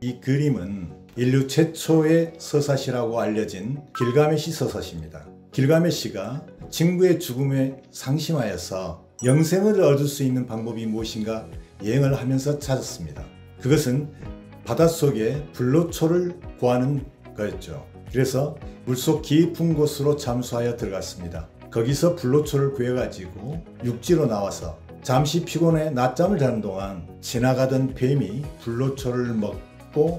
이 그림은 인류 최초의 서사시라고 알려진 길가메시 서사시입니다. 길가메시가 친구의 죽음에 상심하여서 영생을 얻을 수 있는 방법이 무엇인가 여행을 하면서 찾았습니다. 그것은 바닷속에 불로초를 구하는 거였죠. 그래서 물속 깊은 곳으로 잠수하여 들어갔습니다. 거기서 불로초를 구해가지고 육지로 나와서 잠시 피곤해 낮잠을 자는 동안 지나가던 뱀이 불로초를 먹고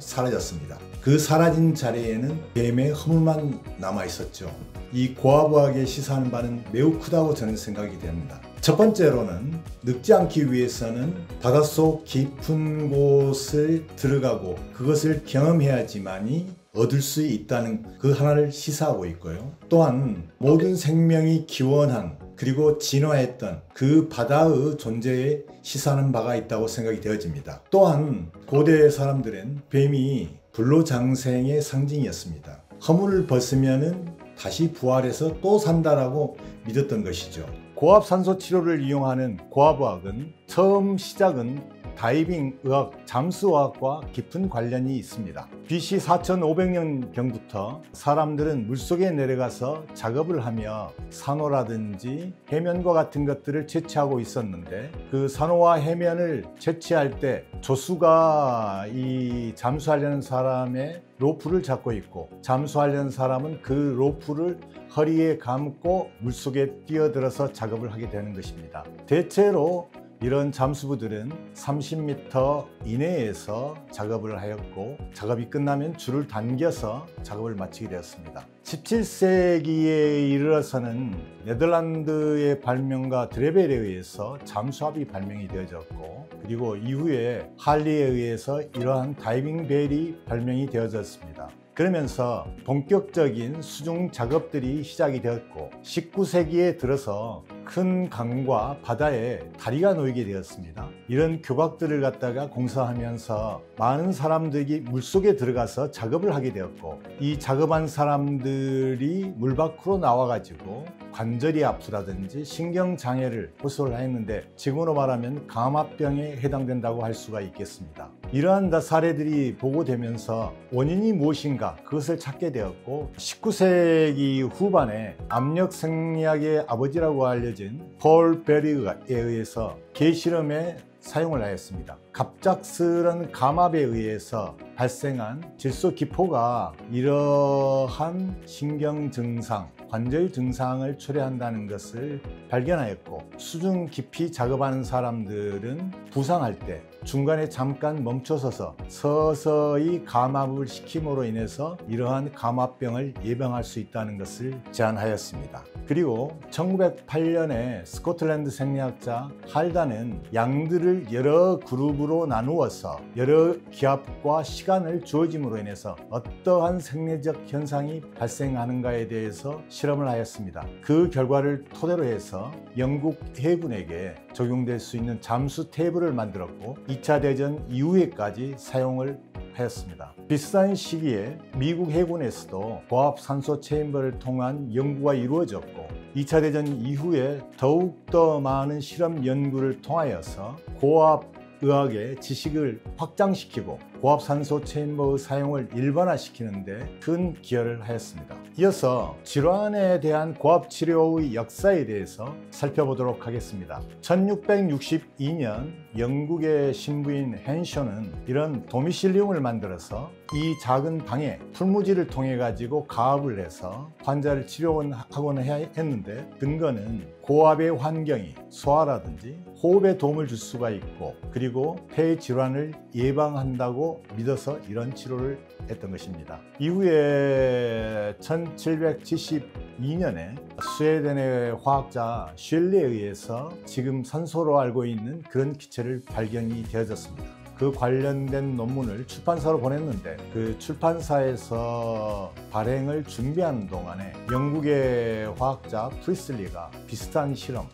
사라졌습니다. 그 사라진 자리에는 뱀의 허물만 남아 있었죠. 이 고아부하게 시사하는 바는 매우 크다고 저는 생각이 됩니다. 첫 번째로는 늙지 않기 위해서는 바닷속 깊은 곳을 들어가고 그것을 경험해야지만이 얻을 수 있다는 그 하나를 시사하고 있고요. 또한 모든 생명이 기원한 그리고 진화했던 그 바다의 존재에 시사하는 바가 있다고 생각이 되어집니다. 또한 고대 사람들은 뱀이 불로장생의 상징이었습니다. 허물을 벗으면은 다시 부활해서 또 산다라고 믿었던 것이죠. 고압산소 치료를 이용하는 고압의학은 처음 시작은 다이빙 의학, 잠수의학과 깊은 관련이 있습니다. BC 4500년경부터 사람들은 물속에 내려가서 작업을 하며 산호라든지 해면과 같은 것들을 채취하고 있었는데 그 산호와 해면을 채취할 때 조수가 이 잠수하려는 사람의 로프를 잡고 있고 잠수하려는 사람은 그 로프를 허리에 감고 물속에 뛰어들어서 작업을 하게 되는 것입니다. 대체로 이런 잠수부들은 30m 이내에서 작업을 하였고 작업이 끝나면 줄을 당겨서 작업을 마치게 되었습니다. 17세기에 이르러서는 네덜란드의 발명가 드레벨에 의해서 잠수합이 발명이 되어졌고 그리고 이후에 할리에 의해서 이러한 다이빙 벨이 발명이 되어졌습니다. 그러면서 본격적인 수중 작업들이 시작이 되었고 19세기에 들어서 큰 강과 바다에 다리가 놓이게 되었습니다. 이런 교각들을 갖다가 공사하면서 많은 사람들이 물속에 들어가서 작업을 하게 되었고 이 작업한 사람들이 물 밖으로 나와가지고 관절이 아프다든지 신경장애를 호소를 했는데 지금으로 말하면 감압병에 해당된다고 할 수가 있겠습니다. 이러한 사례들이 보고되면서 원인이 무엇인가 그것을 찾게 되었고 19세기 후반에 압력생리학의 아버지라고 알려진 폴 베리그에 의해서 개실험에 사용을 하였습니다. 갑작스런 감압에 의해서 발생한 질소 기포가 이러한 신경 증상, 관절 증상을 초래한다는 것을 발견하였고 수중 깊이 작업하는 사람들은 부상할 때 중간에 잠깐 멈춰서서 서서히 감압을 시킴으로 인해서 이러한 감압병을 예방할 수 있다는 것을 제안하였습니다. 그리고 1908년에 스코틀랜드 생리학자 할단은 양들을 여러 그룹으로 나누어서 여러 기압과 시간을 주어짐으로 인해서 어떠한 생리적 현상이 발생하는가에 대해서 실험을 하였습니다. 그 결과를 토대로 해서 영국 해군에게 적용될 수 있는 잠수 테이블을 만들었고 2차 대전 이후에까지 사용을 하였습니다. 비슷한 시기에 미국 해군에서도 고압 산소 체인버를 통한 연구가 이루어졌고 2차 대전 이후에 더욱더 많은 실험 연구를 통하여서 고압 의학의 지식을 확장시키고 고압산소 체인버의 사용을 일반화시키는데 큰 기여를 하였습니다. 이어서 질환에 대한 고압치료의 역사에 대해서 살펴보도록 하겠습니다. 1662년 영국의 신부인 헨쇼는 이런 도미실리움을 만들어서 이 작은 방에 풀무지를 통해 가지고 가압을 해서 환자를 치료하고는 했는데 근거는 고압의 환경이 소화라든지 호흡에 도움을 줄 수가 있고 그리고 폐 질환을 예방한다고 믿어서 이런 치료를 했던 것입니다. 이후에 1772년에 스웨덴의 화학자 슐레에 의해서 지금 산소로 알고 있는 그런 기체를 발견이 되어졌습니다. 그 관련된 논문을 출판사로 보냈는데 그 출판사에서 발행을 준비하는 동안에 영국의 화학자 프리슬리가 비슷한 실험,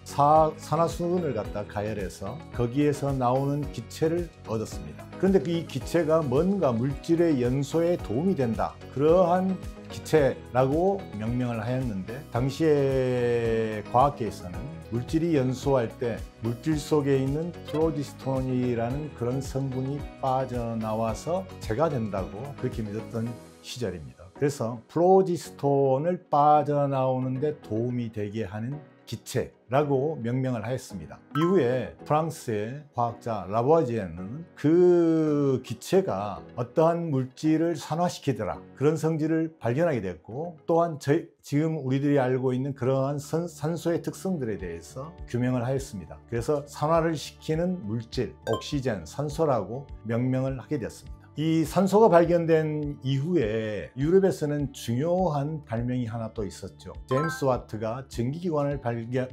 산화수은을 갖다 가열해서 거기에서 나오는 기체를 얻었습니다. 그런데 이 기체가 뭔가 물질의 연소에 도움이 된다. 그러한 기체라고 명명을 하였는데 당시에 과학계에서는 물질이 연소할 때 물질 속에 있는 프로지스톤이라는 그런 성분이 빠져나와서 재가 된다고 그렇게 믿었던 시절입니다. 그래서 프로지스톤을 빠져나오는데 도움이 되게 하는 기체라고 명명을 하였습니다. 이후에 프랑스의 과학자 라보아지에는 그 기체가 어떠한 물질을 산화시키더라 그런 성질을 발견하게 됐고, 또한 지금 우리들이 알고 있는 그러한 산소의 특성들에 대해서 규명을 하였습니다. 그래서 산화를 시키는 물질, 옥시젠, 산소라고 명명을 하게 되었습니다. 이 산소가 발견된 이후에 유럽에서는 중요한 발명이 하나 또 있었죠. 제임스 와트가 전기기관을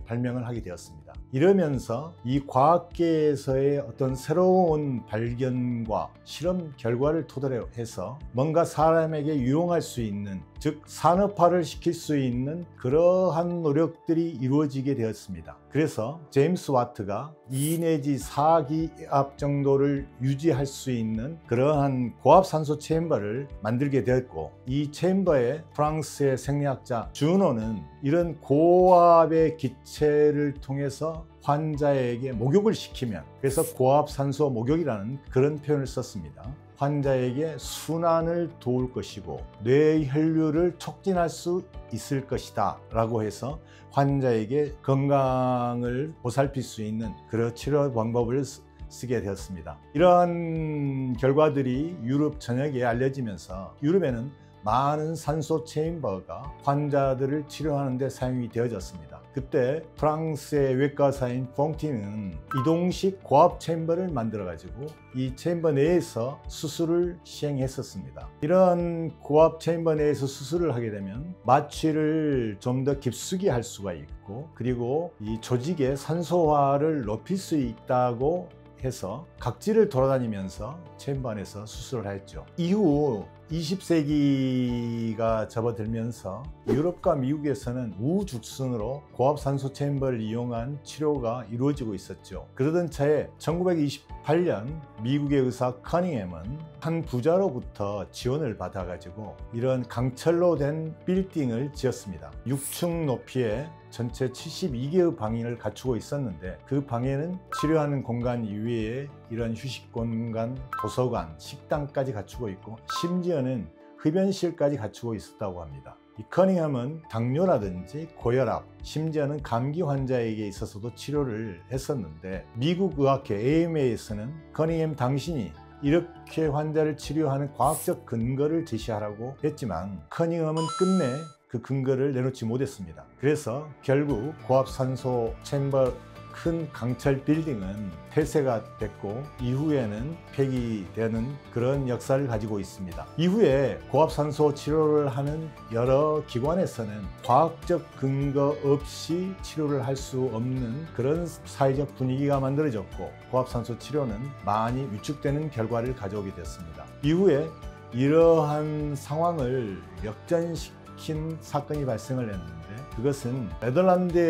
발명을 하게 되었습니다. 이러면서 이 과학계에서의 어떤 새로운 발견과 실험 결과를 토대로 해서 뭔가 사람에게 유용할 수 있는, 즉 산업화를 시킬 수 있는 그러한 노력들이 이루어지게 되었습니다. 그래서 제임스 와트가 2 내지 4기압 정도를 유지할 수 있는 그러한 고압산소 챔버를 만들게 되었고, 이 챔버에 프랑스의 생리학자 주노는 이런 고압의 기체를 통해서 환자에게 목욕을 시키면, 그래서 고압산소 목욕이라는 그런 표현을 썼습니다. 환자에게 순환을 도울 것이고 뇌의 혈류를 촉진할 수 있을 것이다 라고 해서 환자에게 건강을 보살필 수 있는 그런 치료 방법을 쓰게 되었습니다. 이러한 결과들이 유럽 전역에 알려지면서 유럽에는 많은 산소 체인버가 환자들을 치료하는 데 사용이 되어졌습니다. 그때 프랑스의 외과사인 퐁티는 이동식 고압 체인버를 만들어 가지고 이 체인버 내에서 수술을 시행했었습니다. 이런 고압 체인버 내에서 수술을 하게 되면 마취를 좀 더 깊숙이 할 수가 있고, 그리고 이 조직의 산소화를 높일 수 있다고 해서 각지를 돌아다니면서 체인버 안에서 수술을 했죠. 이후 20세기가 접어들면서 유럽과 미국에서는 우죽순으로 고압산소 체인버를 이용한 치료가 이루어지고 있었죠. 그러던 차에 1928년 미국의 의사 커닝햄은 한 부자로부터 지원을 받아가지고 이런 강철로 된 빌딩을 지었습니다. 6층 높이에 전체 72개의 방을 갖추고 있었는데, 그 방에는 치료하는 공간 이외에 이런 휴식 공간, 도서관, 식당까지 갖추고 있고, 심지어는 흡연실까지 갖추고 있었다고 합니다. 이 커닝ham은 당뇨라든지 고혈압, 심지어는 감기 환자에게 있어서도 치료를 했었는데, 미국 의학회 AMA에서는 커닝햄 당신이 이렇게 환자를 치료하는 과학적 근거를 제시하라고 했지만 커닝ham은 끝내 그 근거를 내놓지 못했습니다. 그래서 결국 고압산소 챔버 큰 강철 빌딩은 폐쇄가 됐고 이후에는 폐기되는 그런 역사를 가지고 있습니다. 이후에 고압산소 치료를 하는 여러 기관에서는 과학적 근거 없이 치료를 할 수 없는 그런 사회적 분위기가 만들어졌고, 고압산소 치료는 많이 위축되는 결과를 가져오게 됐습니다. 이후에 이러한 상황을 역전시킨 사건이 발생을 했는데, 그것은 네덜란드에서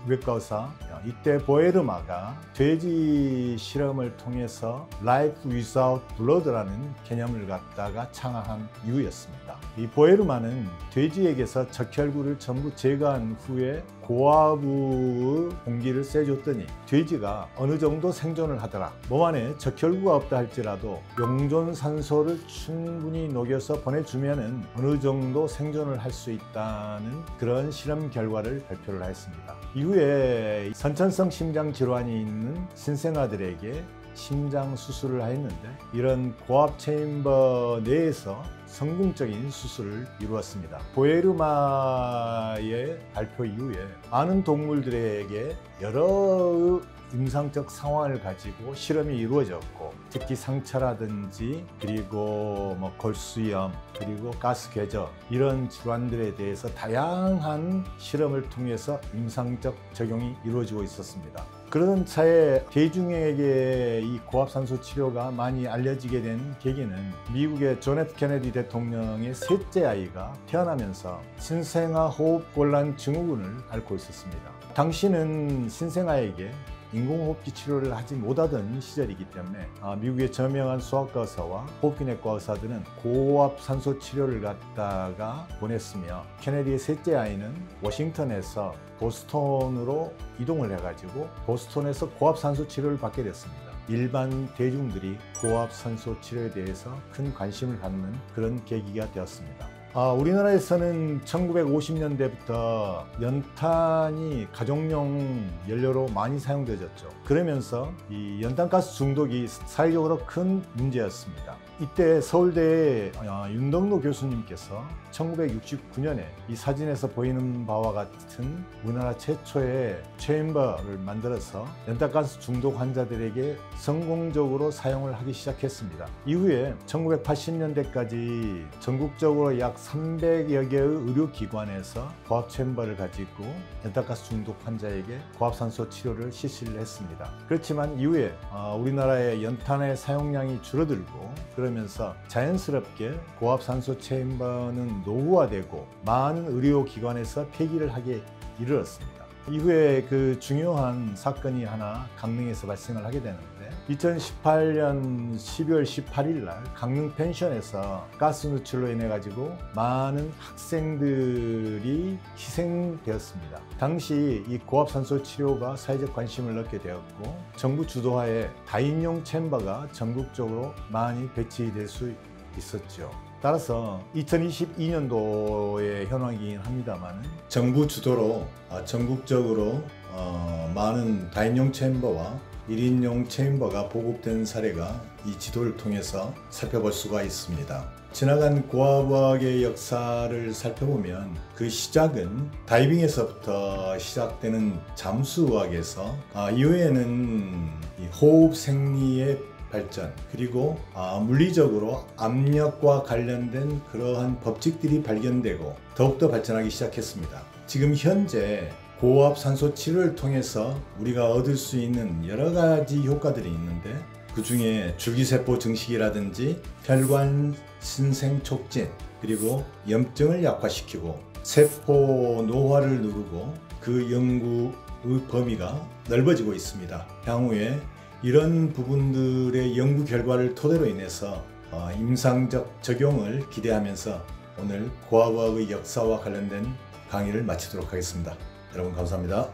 외과 의사 이때 보에르마가 돼지 실험을 통해서 Life Without Blood라는 개념을 갖다가 창안한 이유였습니다. 이 보에르마는 돼지에게서 적혈구를 전부 제거한 후에 고압의 공기를 쐬줬더니 돼지가 어느 정도 생존을 하더라. 몸 안에 적혈구가 없다 할지라도 용존 산소를 충분히 녹여서 보내주면은 어느 정도 생존을 할 수 있다는 그런 실험 결과를 발표를 했습니다. 이후에 선천성 심장 질환이 있는 신생아들에게 심장 수술을 했는데, 이런 고압 체인버 내에서 성공적인 수술을 이루었습니다. 보에르마의 발표 이후에 많은 동물들에게 여러 임상적 상황을 가지고 실험이 이루어졌고, 특히 상처라든지 그리고 골수염 그리고 가스궤저 이런 질환들에 대해서 다양한 실험을 통해서 임상적 적용이 이루어지고 있었습니다. 그러던 차에 대중에게 이 고압산소 치료가 많이 알려지게 된 계기는 미국의 존 F 케네디 대통령의 셋째 아이가 태어나면서 신생아 호흡곤란 증후군을 앓고 있었습니다. 당시는 신생아에게 인공호흡기 치료를 하지 못하던 시절이기 때문에 미국의 저명한 수학과 의사와 호흡기내과 의사들은 고압 산소 치료를 갖다가 보냈으며 케네디의 셋째 아이는 워싱턴에서 보스턴으로 이동을 해가지고 보스턴에서 고압 산소 치료를 받게 됐습니다. 일반 대중들이 고압 산소 치료에 대해서 큰 관심을 갖는 그런 계기가 되었습니다. 우리나라에서는 1950년대부터 연탄이 가정용 연료로 많이 사용되었죠. 그러면서 이 연탄가스 중독이 사회적으로 큰 문제였습니다. 이때 서울대의 윤덕로 교수님께서 1969년에 이 사진에서 보이는 바와 같은 우리나라 최초의 체인버를 만들어서 연탄가스 중독 환자들에게 성공적으로 사용을 하기 시작했습니다. 이후에 1980년대까지 전국적으로 약 300여 개의 의료기관에서 고압 체인버를 가지고 연탄가스 중독 환자에게 고압산소 치료를 실시를 했습니다. 그렇지만 이후에 우리나라의 연탄의 사용량이 줄어들고 그러면서 자연스럽게 고압산소 체인버는 노후화되고 많은 의료기관에서 폐기를 하게 이르렀습니다. 이후에 그 중요한 사건이 하나 강릉에서 발생을 하게 되는데 2018년 12월 18일 날 강릉 펜션에서 가스 누출로 인해 가지고 많은 학생들이 희생되었습니다. 당시 이 고압산소 치료가 사회적 관심을 얻게 되었고 정부 주도하에 다인용 챔버가 전국적으로 많이 배치될 수 있었죠. 따라서 2022년도의 현황이긴 합니다만 정부 주도로 전국적으로 많은 다인용 챔버와 1인용 체인버가 보급된 사례가 이 지도를 통해서 살펴볼 수가 있습니다. 지나간 고압의학의 역사를 살펴보면 그 시작은 다이빙에서부터 시작되는 잠수의학에서 이후에는 호흡 생리의 발전 그리고 물리적으로 압력과 관련된 그러한 법칙들이 발견되고 더욱더 발전하기 시작했습니다. 지금 현재 고압 산소 치료를 통해서 우리가 얻을 수 있는 여러 가지 효과들이 있는데 그 중에 줄기세포 증식이라든지 혈관 신생 촉진 그리고 염증을 약화시키고 세포 노화를 누르고 그 연구의 범위가 넓어지고 있습니다. 향후에 이런 부분들의 연구 결과를 토대로 인해서 임상적 적용을 기대하면서 오늘 고압의학의 역사와 관련된 강의를 마치도록 하겠습니다. 여러분 감사합니다.